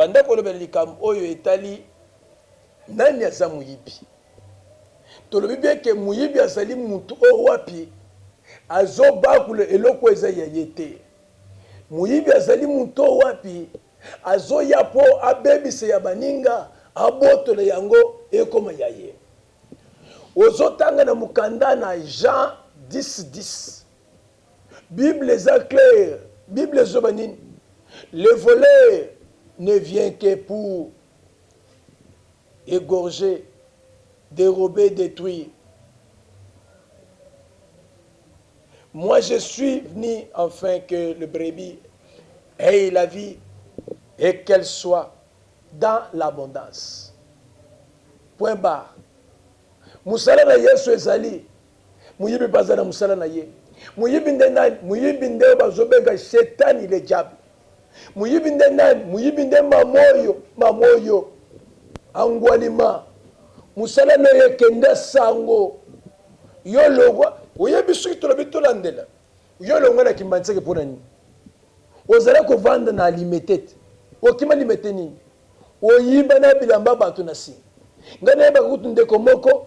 banda kolobela likambo oyo etali nani aza muyibi. Tolobi bien ke muyibi azali mutu o wapi azobakula eloko eza ya yete. Muyibi azali mutu o wapi azoya po abebise ya baninga abotola yango ekoma ya ye. Ozotanga na mukanda na Jean 10:10. Bible est claire. Bible zobanine. Le voleur ne vient que pour égorger, dérober, détruire. Moi, je suis venu afin que le brebis ait la vie et qu'elle soit dans l'abondance. Point barre. Musala na Yesu ezali. Muyibi bazana musala na ye. Muyibi nde nani? Muyibi nde bazobenga shetani le diable. Muyibi nde nani? Muyibi nde mamoyo. Angwalima. Musala na ye kende sango. Yo logwa. Uyebi suki tolobi tolandela. Yo longwa na kimbanseke pona nini? Ozala ko vanda na limitete. Okima limete nini? Oyiba na bilamba batu na si. Ngana yeba kutu ndeko moko.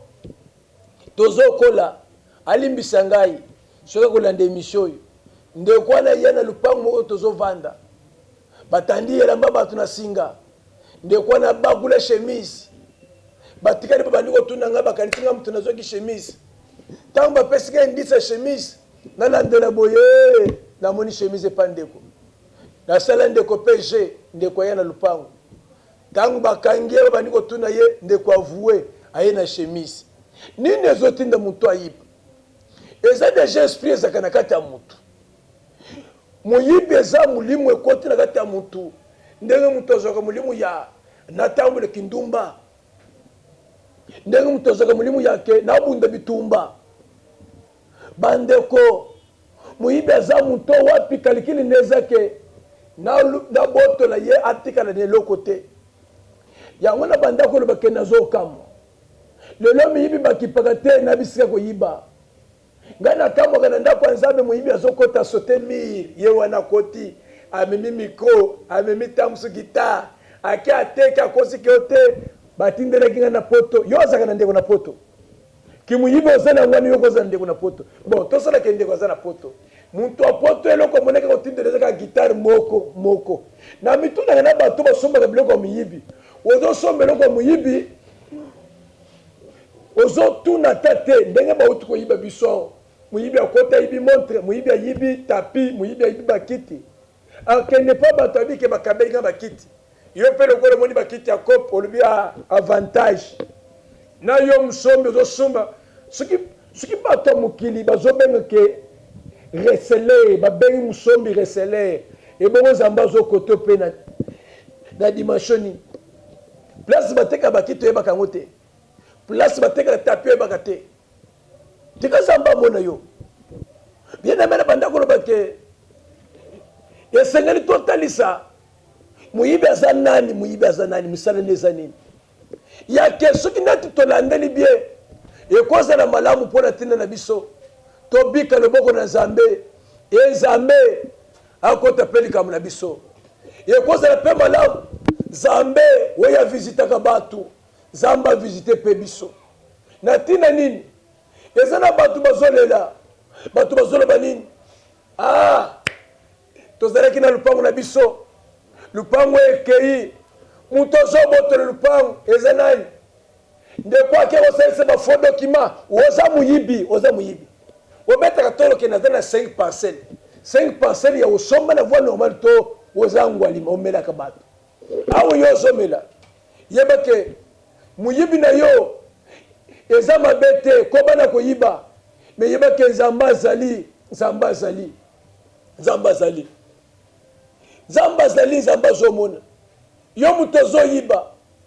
Tozo kola. Alimbisa ngai. Soka kolanda emission oyo. Ndeko na yana lupango moko tozo vanda. Batandi elamba batu na singa. Ndeko na bagula chemise. Batikali babandi ko tunanga bakanitinga mtu nazoki chemise. Tango bapesika ndisa chemise na landela boye na moni chemise pandeko. Na sala ndeko PG ndeko yana lupango. Tango bakangie babandi ko tuna ye ndeko avoué aye na chemise. Nini ezotinda mutu ayiba? Eza deja esprit ezaka na kati ya mutu. Muyibi eza mulimu ekoti na kati ya mutu. Ndenge mutu azoka mulimu ya natambule kindumba. Ndenge mutu azoka mulimu yake na bunda bitumba. Bandeko muyibi eza mutu wapi kalikili nezake na boto la ye atikala ne lokote. Yango na bandako lo bakena zo kamo. Lelo muyibi bakipaka te na bisika ko yiba. Ngana kamo kana ndako nzambe muyibi azokota sote mir ye wana koti amemi micro amemi tamsu guitar akia teka kosi kote batindela kinga na poto yo azaka na ndeko na poto kimuyibi ozana ngwani yo kozana ndeko na poto bon to sala kende kozana poto muntu apoto eloko moneka kotindela ka guitar moko na mituna na bato basomba biloko muyibi ozo somba eloko muyibi ozo tuna tate ndenge ba utu ko yiba biso muyibi akota yibi montre muyibi yibi tapi muyibi yibi bakiti akende pa batabi ke bakabeli bakiti yo pe lokolo moni bakiti ya cop olubi avantage na yo msombe ozo somba suki bato mukili bazobenga ke reseller babengi musombi reseller e bongo zamba zo koto pe na dimensioni place bateka bakiti yeba kangote place bateka tapi yeba kate tika zamba mona yo bien amena bandako lo bake esengeli totalisa muyibi azanani misala nezanini ya keso kinati tolandeli bien ekoza na malamu pona tina na biso tobika loboko na Nzambe Nzambe akota pelika na biso ekoza na pe malamu Nzambe weya visitaka batu Nzamba visite pe biso na tina nini ezana batu bazolela batu bazoloba nini tozalaki na lupango na biso lupango ekei mutu azobotole lupango eza nani ndeko ake osalisa bafo document oza muyibi obetaka toloke naza na 5 parcelles ya osomba na voie normale to oza ngwalima omelaka bato awo yo ozomela yeba ke muyibi na yo eza mabe te kobana koyiba me yeba ke Nzamba azali Nzamba zomona yo mutu ozoyiba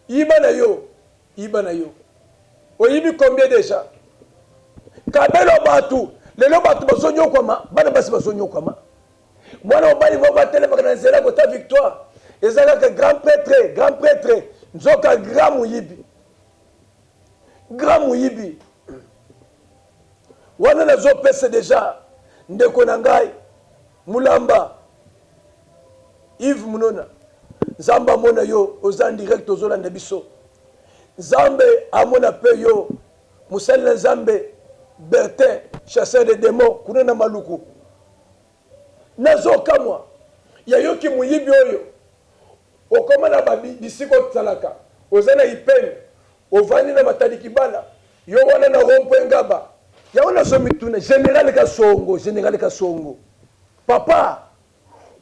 yiba na yo oyibi combien déjà kabelo batu lelo batu bazonyokwama bana basi bazonyokwama mwana obali moko atelemaka na nzela kota victoire ezalaka grand prêtre nzoka grand muyibi wana nazopesa déjà ndeko na ngai mulamba Yves Munona Nzambe amona yo oza direct ozolanda biso. Nzambe amona pe yo musali na Nzambe Bertin chasseur de démons kuna na maluku. Nazoka mwa ya yo ki muyibi oyo okoma na babi bisiko tsalaka ozana ipene ovani na matadi kibala yo wana na rompo ngaba ya wana somituna général Kasongo papa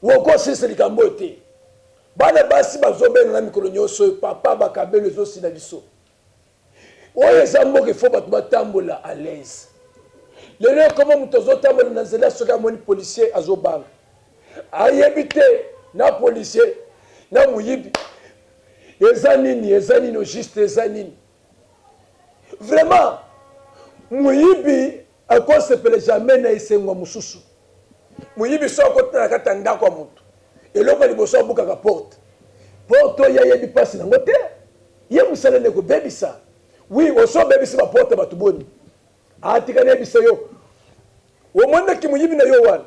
woko sisi likambote bana basi bazobenga na mikolo nyoso papa bakabelo zosi na biso oyo zamboke fo batu batambola à l'aise lelo koma mutozo tambola na nzela soka moni policier azobanga ayebite na policier na muyibi ezanini au juste ezanini vraiment muyibi akosepele jamais na isengwa mususu muyibi soko tana katanda kwa mutu eloko liboso bukaka porte ya yebi pasi nango te ye musala ne ko bebisa oui oso bebisa ba porte batuboni atika ne bisa yo o mona ki muyibi na yo wana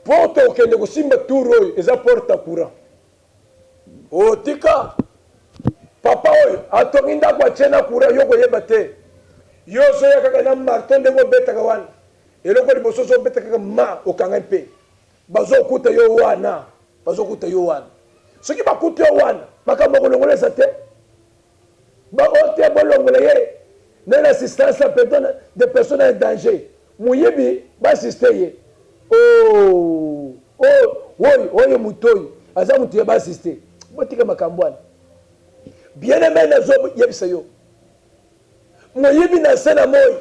porte okende kusimba turo eza porte courant o tika papa oyo atonginda kwa chena courant yo koyeba te yo so ya kaka na marton de go betaka wana eloko liboso so betaka ma okanga mpe bazokuta yo wana soki bakuta yo wana makambo kolongolesa te baote bolongola ye na l'assistance à de personnes en danger muyibi basiste ye oyo mutoyi aza mutu ye basiste botika makambo wana bien aimé na zo yebisa yo muyibi na sena moyi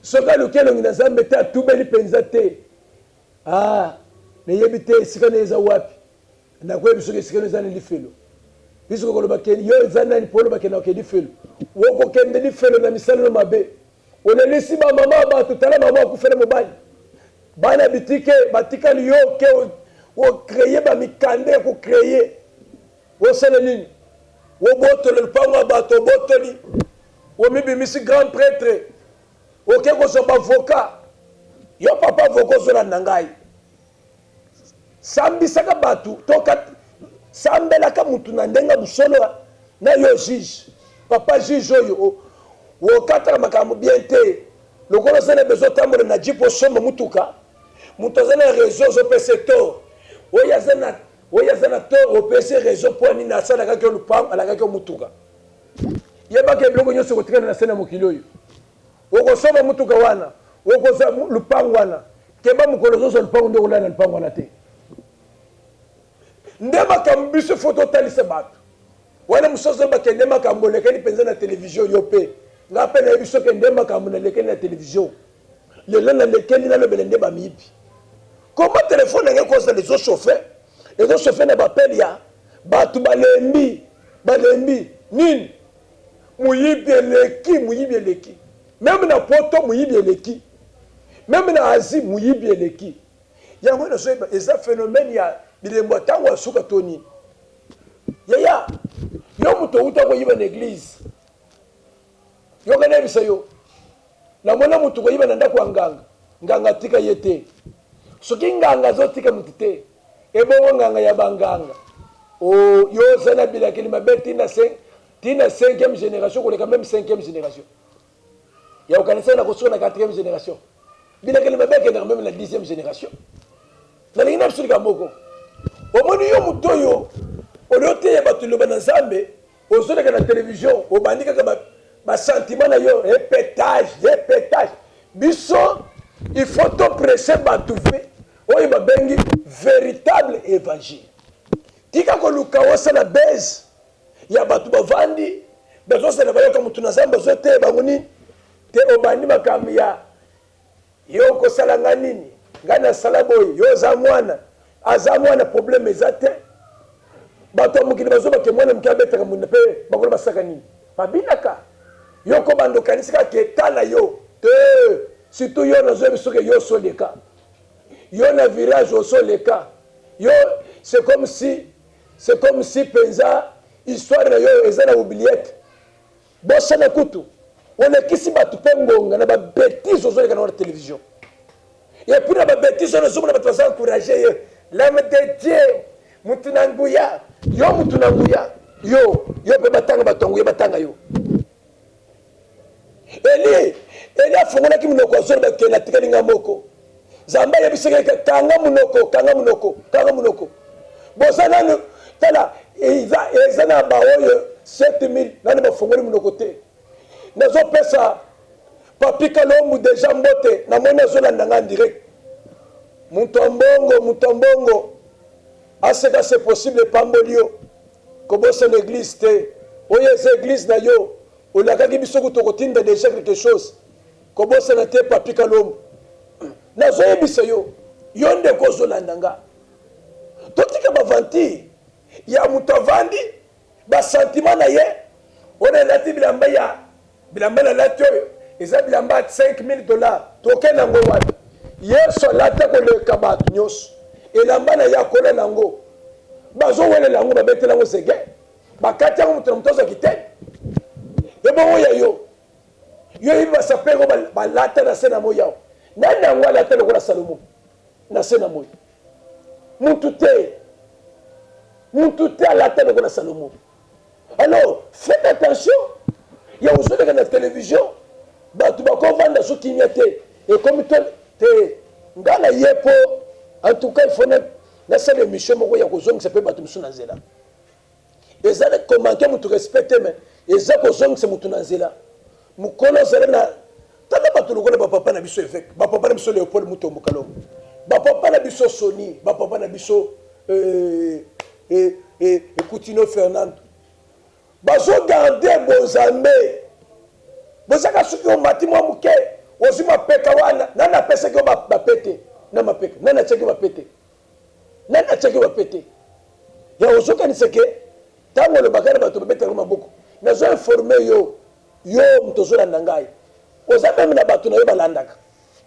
soka lukelongi na Nzambe te atubeli penza te neyebi te esika na eza wapi nakoyebi soki esika na eza na lifelo biso koloba keni yo eza nani mpo oloba keni okende lifelo wokokende lifelo na misalelo mabe olelisi bamama bato tala mama akufela mobali bana bitike batikali yo ke okreye bamikande kokreye osala nini wobotole lupango ya bato obotoli omibimisi grand prêtre oke kosoba avocat yo papa avocat ozolanda ngai sambisaka batu toka sambelaka mutu na ndenga busolo na yo juge papa juge oyo wokataka makambo bien te lokolo sene bezo tambola na jipo somba mutuka mutu aza na réseau ozopesa to oyo aza na to opesa réseau mpo nini asalaka ke lupango alakaki mutuka yebaka ebiloko nyonso kotikana na sene mokili oyo okosomba mutuka wana okoza lupango wana keba mokolo zoso lupango nde kolala na lupango wana te nde makambo biso fo totalisa bato wana mosusu bakende makambo olekeli mpenza na televizio yo mpe nga mpe nayebi soki nde makambo nalekeli na televizio lelo nalekeli nalobele nde bamiyibi koma telefone nange koza ezochauffe na bapele ya bato balembi nini muyibi eleki même na poto muyibi eleki même na Asie muyibi eleki yango nazoyeba eza phénomène ya bilembo ntango asuka to nini yaya yo mutu outa koyiba na église yo kanayebisa yo namona mutu koyiba na ndako ya nganga tika ye te soki nganga azotika mutu te ebongo nganga ya banganga yo oza na bilakeli mabe tina 5e génération koleka même 5e génération ya okanisa na kosuka na 4e génération bilakeli mabe akendaka même na 10e génération nalingi na biso likambo omoni yo mutu oyo olioteya bato loba na Nzambe ozoleka na télévision obandi kaka basentiment na yo pétage biso il faut to prêcher bato fe oyo babengi véritable évangile tika koluka osala base ya bato bavandi bazosala bayoka mutu na Nzambe ozoteya bango nini te obandi makambo ya yo kosala nga nini nga nasala boye yo aza mwana problème eza te bato mokili bazobake mwana moke abetaka munda mpe bakola basaka nini babinaka yo ko bando kanisaka ke tala yo te surtout yo nazoyebi soki yo osoleka yo na virage osoleka yo c'est comme si penza histoire na yo eza na oubliette bosana kutu olekisi bato mpe ngonga na babétise ozoleka na wana télévision et puis na babétise wana ozomona bato baza encouragé ye l'âme de Dieu mutunanguya yo mutunanguya yo pe batanga batongo batanga yo Eli afungola ki munoko azori bakena tikalinga moko zamba yebiseke kanga munoko bosana no tala ezana baoyo 7000 nani bafungoli munoko te nazo pesa papi kalombu deja mbote na mona zolanda nga direct mutombongo aseka c'est possible pambolio kobosa l'église te oyo eza église na yo olakaki biso kutokotinda déjà quelque chose kobosa na te papi kalombu nazoyebisa yo ndeko ozolanda nga totika bavanti ya moto avandi basentiment na ye ona elati bilamba na lati oyo eza bilamba $5000 toke nango wapi yesu alata koleka bato nyonso elamba na ye akola nango bazowelela yango babetela yango zege bakati yango moto na moto azwaki te ebongo ya yo yebi basape yango balata na se na moi yawo nani yango alata lokola salomo na se na moi mutu te alata lokola salomo. Alors faites attention ya ozoleka na télévision bato bakovanda so kimia te et comme te ngala yepo en tout cas il faut na sala émission moko ya kozongisa mpe bato misu na nzela ezala komanke mutu respecte me eza kozongisa mutu na nzela mokolo ozala na tala bato lokola bapapa na biso évêque bapapa na biso Léopold Mutombo Kalongo bapapa na biso Soni bapapa na biso Coutinho Fernando bazogarde bozambe bozaka soki omati mwa moke ozwi mapeka wana nani apesaki yo bapete na mapeka nani atiaki bapete ya ozokaniseke ntango olobaka na bato babetaka maboko nazo informe yo moto ozolanda ngai oza meme na bato na yo balandaka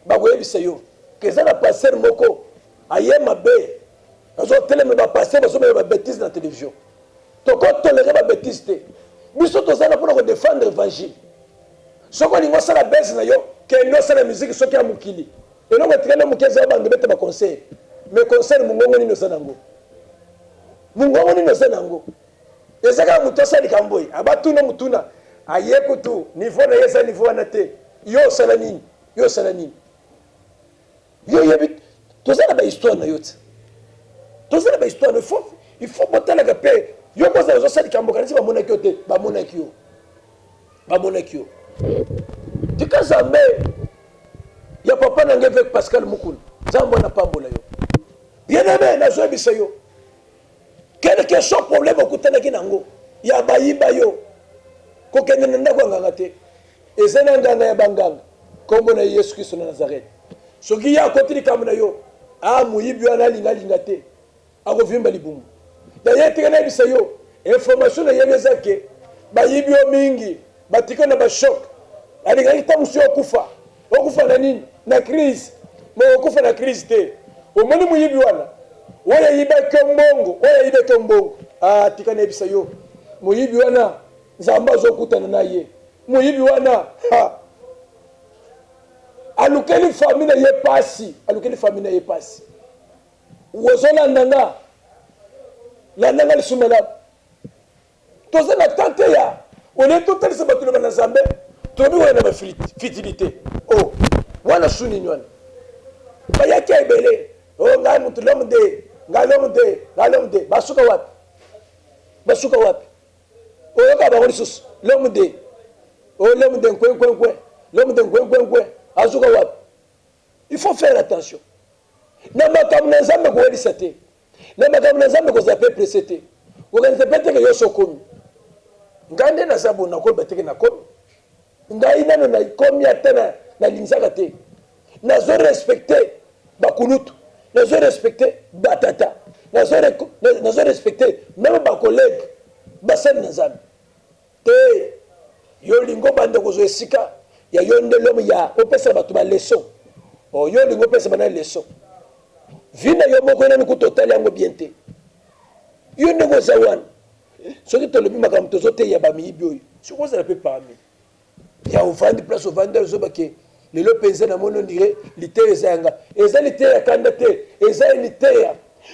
bakoyebisa yo keza na paster moko aye mabe azotelema bapaster bazomema babétise na télévision tokotolere babétise te biso tozala mpona kodefendre évangile soki olingi osala bese na yo kende osala musike soki ya mokili elongo etikali moki eza bando bete baconseil mais conseil mongongo nini oza nango eza kaka moto asali kamboyi abatuna motuna aye kutu niveau na ye eza niveau wana te yo osala nini yo yebi toza na bahistoire na yo te toza na bahistoire il faut botalaka mpe yo kozala ozosali kambo kanisi bamonaki yo te bamonaki yo tika nzambe ya papa na ngai avec Pascal Mukulu nzambe wana pambola yo bien aimé nazoyebisa yo quelque chose problème okutanaki nango ya bayiba yo kokende na ndako ya nganga te eza na nganga ya banganga kombo na Yesu Kristo na Nazareth soki ye akoti likambo na yo moyibi wana alingalinga te akovimba libumu daye tika nayebisa yo information na yebi eza ke bayibi yo mingi batika na bashok alingaki ta mosu okufa na nini na crise me okufa na crise te omoni moyibi wana oyo ayibaki mbongo tika nayebisa yo moyibi wana nzambe azokutana na ye moyibi wana alukeli famille na ye pasi ozolandanga landanga lisumela toza na tante ya one totalisa bato na nzambe tobi wana na bafitilité wana sunini wana bayaki ebele ngai mutu lomu de basuka wapi oyoka bango lisusu lomu de nkwenkwenkwe azuka wapi il faut faire attention na makambo na nzambe koyebisa te na makambo na nzambe kozala pe presse te okanisa pe teke yo sokomi ngai nde naza bona koyeba teke nakomi ngai nano nakomi ata nalinisaka te nazo respecte bakulutu nazo respecte batata nazo respecte meme bakolege basali na nzambe te yo lingo bande kozwa esika ya yo nde lomo ya opesa bato baleson yo lingo opesa bana leson vi na yo moko enani kutotali yango bien te yo ndenge oza wana soki tolobi makambo tozoteya bamiyibi oyo soki ozala mpe parmi ya ovandi place ovandi ozobake lelo mpenza na moni ondire liteya eza yanga eza liteya ya kanda te eza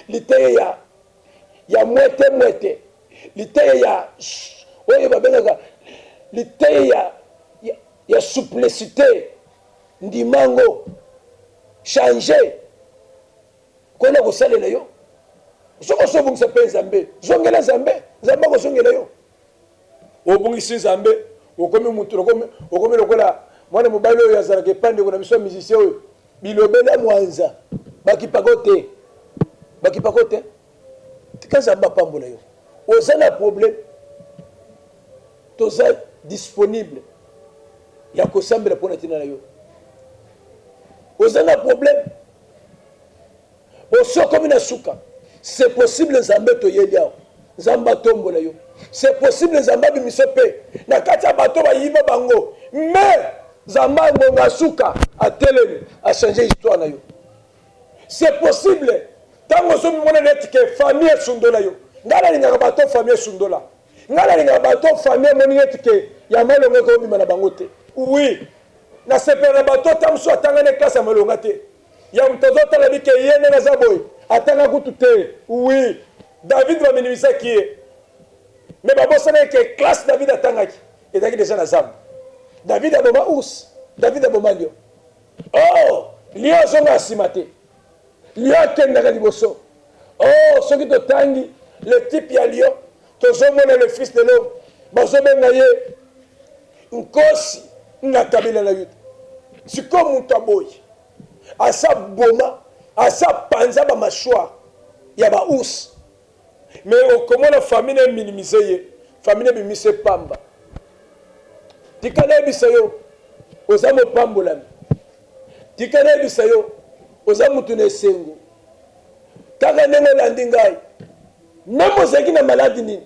liteya ya mwete liteye ya oyo babengaka liteye ya souplicité ndimango changer kona kosalela yo soko sobungisa pe nzambe zongela nzambe ko zongela yo obungisi nzambe okomi mutu okomi lokola mwana mobali oyo azalaka epande kuna biso musicien oyo bilobela mwanza bakipakote tika nzambe apambola yo oza na problème toza disponible ya kosambela mpona ntina na yo oza na problème osokomi na suka c'est possible nzambe toyeli awa nzambe atombola yo c'est possible nzambe abimiso mpe na kati ya bato bayiba bango mais nzambe angonga suka atelemi achange histoire na yo c'est possible ntango ozomimona neti ke famille esundola yo ngai nalingaka bato famille esundola ngai nalingaka bato famille emoni neti ke ya malonga ekobima na bango te oui nasepela na bato ta mosu atangani eklase ya malonga te ya moto azotala bike ye ndenge aza boye atanga kutu te oui david baminimisaki ye me babosana ke classe david atangaki ezalaki deja na zamba david aboma urs david aboma lion lion azonga nsima te lion akendaka liboso soki totangi le type ya lion tozomona le fils de l'homme bazobenga ye nkosi na kabila na yuda sikoyo moto aboyi asa boma asa panza bamashwa ya baus mais okomona famille eminimise ye famille ebimise pamba tika nayebisa yo oza mopambolami tika nayebisa yo oza mutu na esengo kaka ndenge olandi ngai meme ozalaki na maladi nini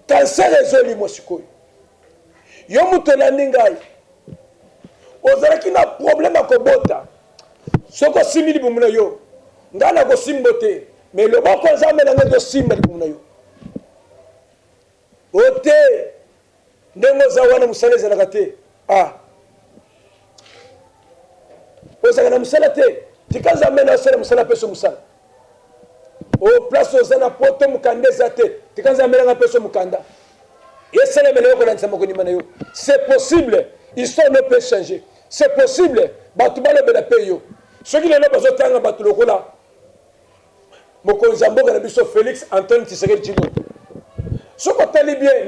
kanser ezolimwa sikoyo yo mutu olandi ngai ozalaki na problème akobota soki osimbi libumu na yo ngai nakosimbo te mais loboko nzambe na ngai ezosimba libumu na yo ote ndenge oza wana mosala ezalaka te ozalaka na mosala te tika nzambe na osala mosala apeso mosala place oza na poto mokanda eza te tika nzambe nanga apeso mokanda esalemela yo kolandisa makonima na yo c'est possible histoire ne peut changer c'est possible bato balobela mpe yo soki lelo bazotanga bato lokola mokonzi ya mboka na biso félix antoine tshisekedi tshilombo soki otali bien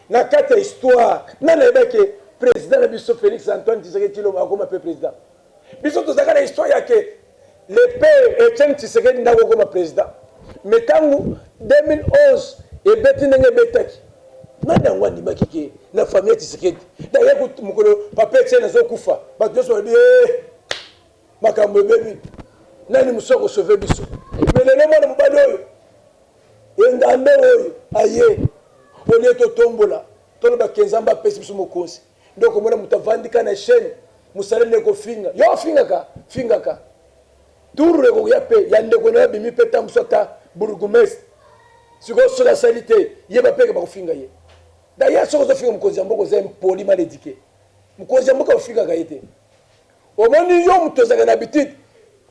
na kati ya histoire nani ayebaki président na biso félix antoine tshisekedi tshilombo akoma mpe président biso tozalaka na histoire yake le père etienne tshisekedi ndako okoma président mais ntango 2011 ebeti ndenge ebetaki nani yango andimaki ke na famille ya tshisekedi daye mokolo papa etienne azokufa bato nyonso balobi makambo ebebi nani mosu akosauve biso me lelo mwana mobali oyo engambe oyo aye olie totombola tolobaka nzambe apesi biso mokonzi nde okomona moto avandika na chaine mosaleli ekofinga yo fingaka turu ekokoya mpe ya ndeko na yo abimi mpe ntango so ata bourgmestre sikoyo soki asali te yeba mpe bakofinga ye daye soki ozofinga mokonzi ya mboka oza mpoli mal édike mokonzi ya mboka ofingaka ye te omoni yo moto ozalaka na habitude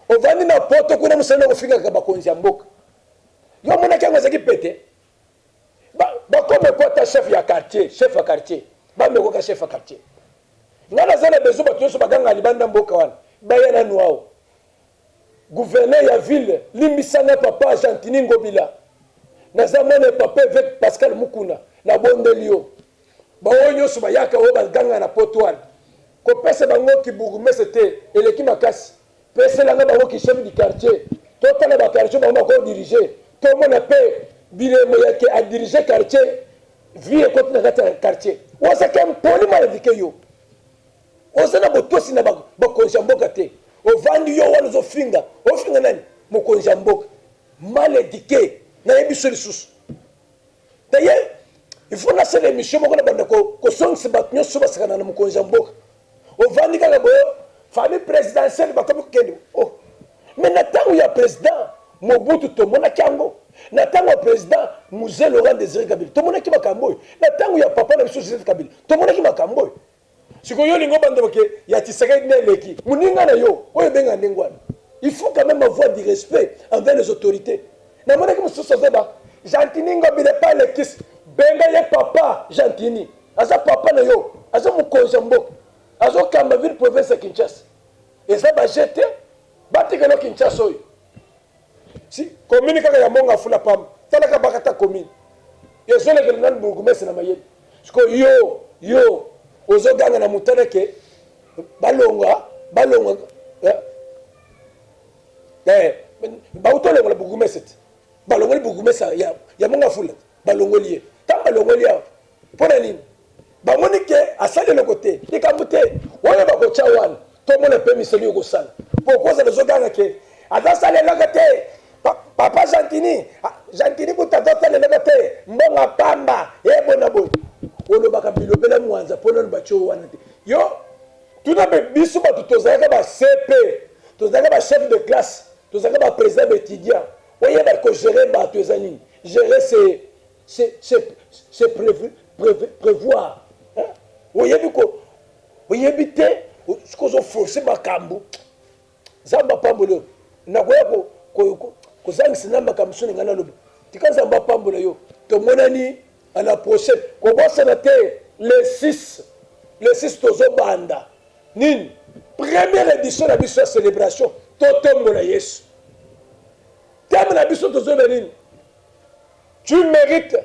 ovandi na poto kuna mosali na kofingaka bakonzi ya mboka yo omonaki yango ezalaki pete bakome kota chef ya quartier bamekoka chef ya quartier nga naza na bezo bato nyonso baganga libanda mboka wana baya nanu awo gouverneur ya ville limbisanga papa argentini ngobila naza mwana papa évêque pascal mukuna na bondeli yo baoyo nyonso bayaka oyo baganga na poto wana kopesa bango ki bourgmestre te eleki makasi peselanga bango ki chef du quartier totala baquartier bango bakodirige tomona mpe bilemo yake adirige quartier vie ekoti na kati ya quartier ozake mpoli maledike yo oza na botosi na bakonzi ya mboka te ovandi yo wana ozofinga ofinga nani mokonzi ya mboka maledike nayebi so lisusu daye ifo nasala émission moko na banda kosongisa bato nyonso basakana na mokonzi ya mboka ovandi kaka boyo famille présidentielle bakomi kokende mais na ntango ya président mobutu tomonaki yango na ntango ya président musée laurent désiré kabila tomonaki makambo oyo na ntango ya papa na biso joseph kabila tomonaki makambo oyo sikoyo olingo bandoke ya tshisekedi na eleki moninga na yo oyo ebenga ndenge wana il faut quand même avoir du respect envers les autorités namonaki mosusu azoba Gentini ngobile pas le kis. Benga ye papa Gentini. Aza papa na yo. Aza mukonza mboka. Azo kamba ville province Kinshasa. Et ça va jeter. Batikelo Kinshasa oyo. Si commune kaka ya monga fula pam. Talaka bakata commune. Yezole ke nan burgomestre na mayeli. Siko yo ozo ganga na mutana ke balonga bautole la burgomestre. Balonga le burgomestre ya monga fula. Balonga lié. Tant balonga lié. Pona nini? Bamoni ke asali le côté. Ikamute. Wale bako chawan. Tout le monde peut missionner au Gossal. Pourquoi ça ne se gagne que Attends, ça les lagaté. Papa Gentini. Gentini pour t'attendre les lagaté. Mbonga pamba. Eh bonabo. Olo baka bilobela mwanza. Pono bacho wanate. Yo. Tout n'a pas bisu ba tout ozaka ba CP. Tozaka ba chef de classe. Tozaka ba président étudiant. Oye ba ko gérer ba tozani. Gérer c'est prévoir. Hein? Oye biko. Oye bité. Ce qu'on a forcé ma cambo, zamba pambolo, na ko zang sinamba kamsuni ngana lobi. Tika zamba pambolo yo. To monani à la prochaine. Ko bossa na te le 6 tozo banda. Nin première édition de la célébration totombo na Yesu. Thème la biso tozo benin. Tu mérites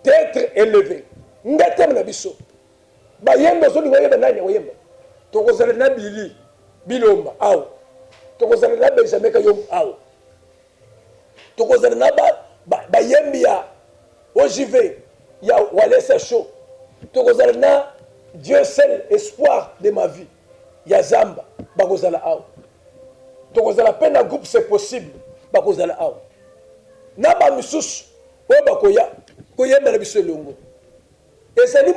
d'être élevé. Ngatem na biso. Ba yemba zo ni wayeba nani wayemba. Tokozala na Billy Bilomba awo tokozala na Benjamin Kayom awo tokozala na ba yembi ya OJV ya Walesa Show tokozala na Dieu seul espoir de ma vie ya Zamba bakozala awo tokozala pe na groupe c'est possible bakozala awo na ba misusu o bakoya koyemba na biso longo ezali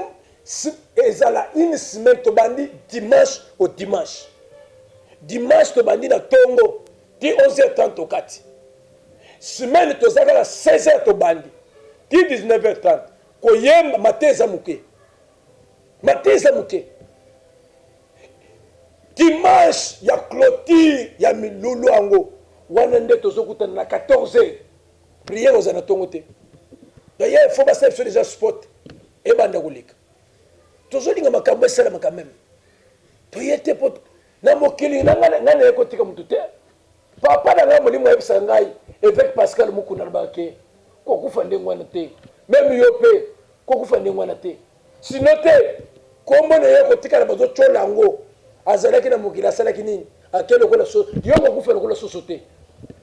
ezala une semaine tobandi dimanche au dimanche. Dimanche tobandi na Tongo di 11h30 au kati. Semaine tozaka na 16h tobandi di 19h30. Koyemba mateza muke. Mateza muke. Dimanche ya clôture ya milulu ango wana nde tozokutana na 14h. Prière aux Tongo te. D'ailleurs il faut passer sur les spot et banda koleka. Tozolinga makambo esala quand même. Toyete pot na mokili ngana ekotika mutute. Papa na ngamo limu yebisa ngai avec Pascal Mukuna bake ko kufande ngwana te. Même yope ko kufande ngwana te. Sinote kombo na yeko tika na bazo cholango azalaki na mokili asalaki nini? Akelo ko la so yo ko kufana ko la sosote.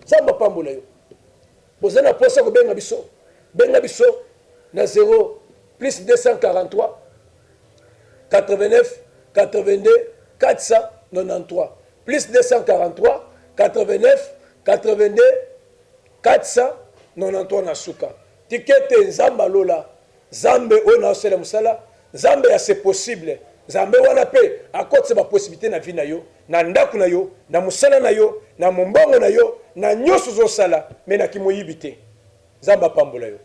Samba pambola yo. Bozana posa ko benga biso. Benga biso na 0 plus 243 89 82 493 plus 243 89 82 493 na suka tikete nzamba lola zambe ona osela musala zambe ya c'est possible zambe wana pe akotse ba possibilité na vie na yo na ndaku na yo na musala na yo na mombongo na yo na nyoso zo sala me na kimoyibite zamba pambola yo